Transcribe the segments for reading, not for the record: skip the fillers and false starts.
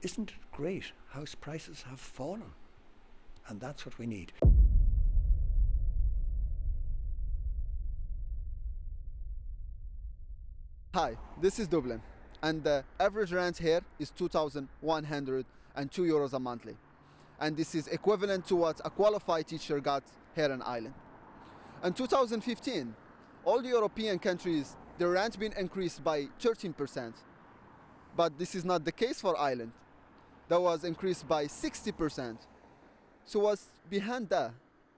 isn't it great? House prices have fallen. And that's what we need. Hi, this is Dublin, and the average rent here is 2,102 euros a monthly. And this is equivalent to what a qualified teacher got here in Ireland. In 2015, all the European countries, the rent been increased by 13%. But this is not the case for Ireland. That was increased by 60%. So what's behind that?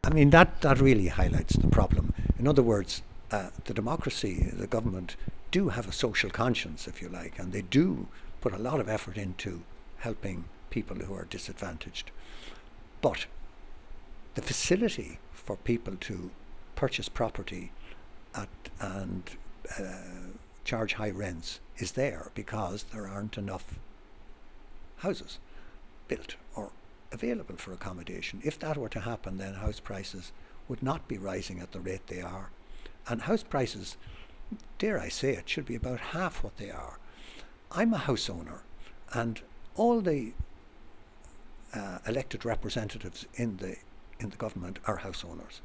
I mean, that really highlights the problem. In other words, the democracy, the government, do have a social conscience, if you like, and they do put a lot of effort into helping people who are disadvantaged. But the facility for people to purchase property and charge high rents is there because there aren't enough houses built or available for accommodation. If that were to happen, then house prices would not be rising at the rate they are. And house prices, dare I say it, should be about half what they are. I'm a house owner, and all the elected representatives in the government are house owners.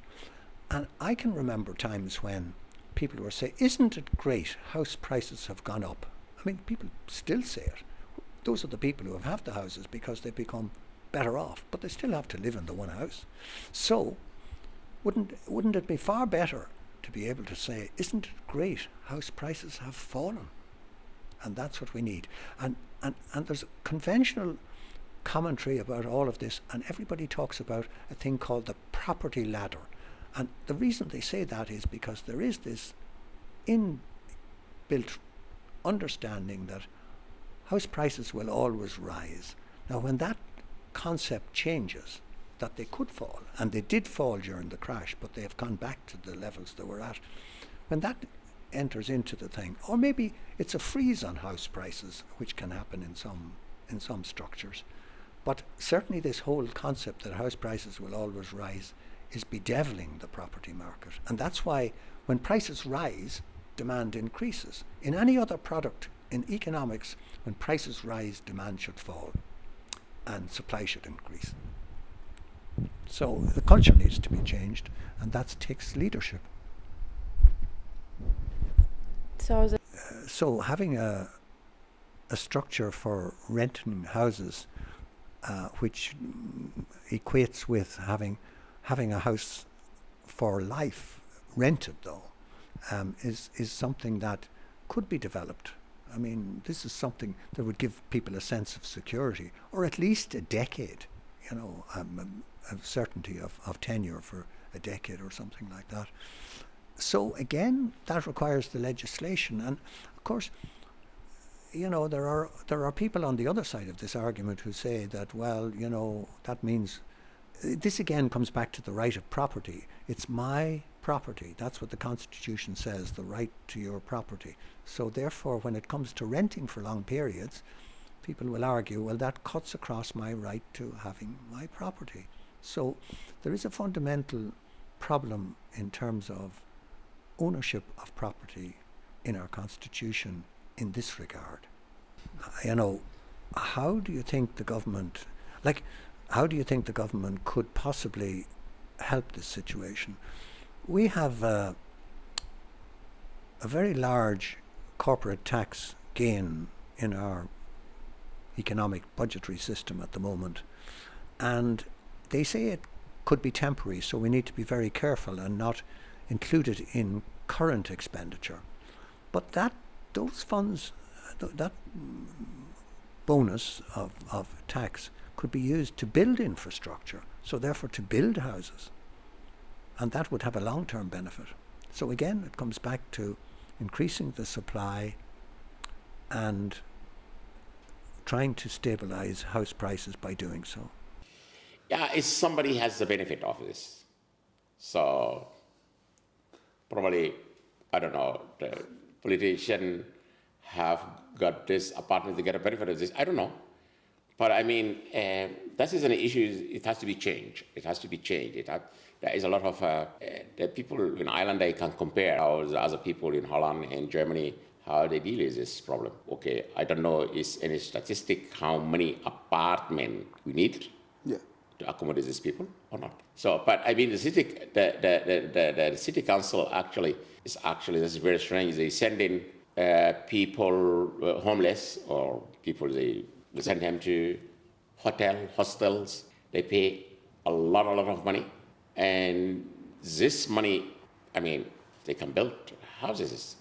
And I can remember times when people were saying, isn't it great, house prices have gone up? I mean, people still say it. Those are the people who have the houses because they've become better off, but they still have to live in the one house. So, wouldn't it be far better to be able to say, isn't it great, house prices have fallen? And that's what we need. And there's a conventional commentary about all of this, and everybody talks about a thing called the property ladder. And the reason they say that is because there is this inbuilt understanding that house prices will always rise. Now, when that concept changes, that they could fall, and they did fall during the crash, but they have gone back to the levels they were at. When that enters into the thing, or maybe it's a freeze on house prices, which can happen in some structures, but certainly this whole concept that house prices will always rise is bedeviling the property market. And that's why when prices rise, demand increases. In any other product, in economics, when prices rise, demand should fall and supply should increase. So the culture needs to be changed, and that takes leadership. So having a structure for renting houses, which equates with having a house for life rented, though, is something that could be developed. I mean, this is something that would give people a sense of security, or at least a decade, a certainty of tenure for a decade or something like that. So again, that requires the legislation. And of course, there are people on the other side of this argument who say that, well, that means this again comes back to the right of property. It's my property. That's what the Constitution says, the right to your property. So therefore, when it comes to renting for long periods, people will argue, well, that cuts across my right to having my property. So there is a fundamental problem in terms of ownership of property in our Constitution in this regard. How do you think the government could possibly help this situation? We have a very large corporate tax gain in our economic budgetary system at the moment, and they say it could be temporary, so we need to be very careful and not include it in current expenditure. But those funds, that bonus of tax could be used to build infrastructure, so therefore to build houses, and that would have a long-term benefit. So again, it comes back to increasing the supply and trying to stabilize house prices by doing so. Yeah, if somebody has the benefit of this. So probably, I don't know, the politician have got this apartment to get a benefit of this. I don't know. But I mean, that is an issue. It has to be changed. It has to be changed. There is a lot of the people in Ireland, they can compare how the other people in Holland and Germany how they deal with this problem. Okay, I don't know is any statistic how many apartment we need Yeah. to accommodate these people or not. So, but I mean, the city council actually is this is very strange. They send in people homeless or people they send them to hostels. They pay a lot of money, and this money, I mean, they can build houses.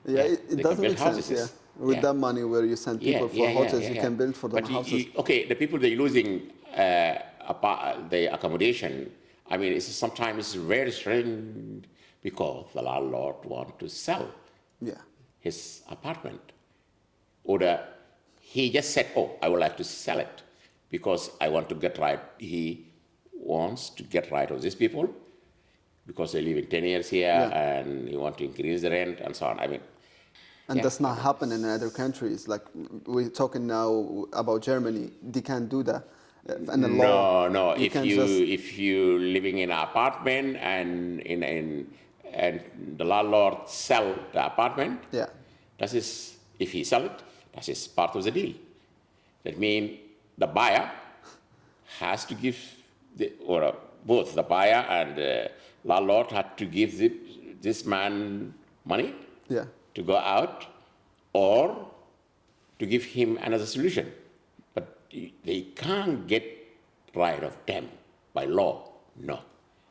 Yeah, Yeah, it they does can build make sense. houses. Yeah, with Yeah. that money where you send people for hotels, you can build for them But houses. okay, the people they're losing the accommodation. I mean, it's sometimes very strange because the landlord want to sell Yeah, his apartment, or he just said, "Oh, I would like to sell it because I want to get rid." He wants to get rid of these people because they live in 10 years here, Yeah. and he want to increase the rent and so on. I mean, and yeah, that's not happening in other countries. Like we're talking now about Germany, they can't do that. And the law, no. you If can you just if you living in an apartment and and the landlord sell the apartment, yeah, that is if he sell it, that is part of the deal. That means the buyer has to give both the buyer and the landlord had to give this man money yeah. to go out or to give him another solution. But they can't get rid of them by law. No.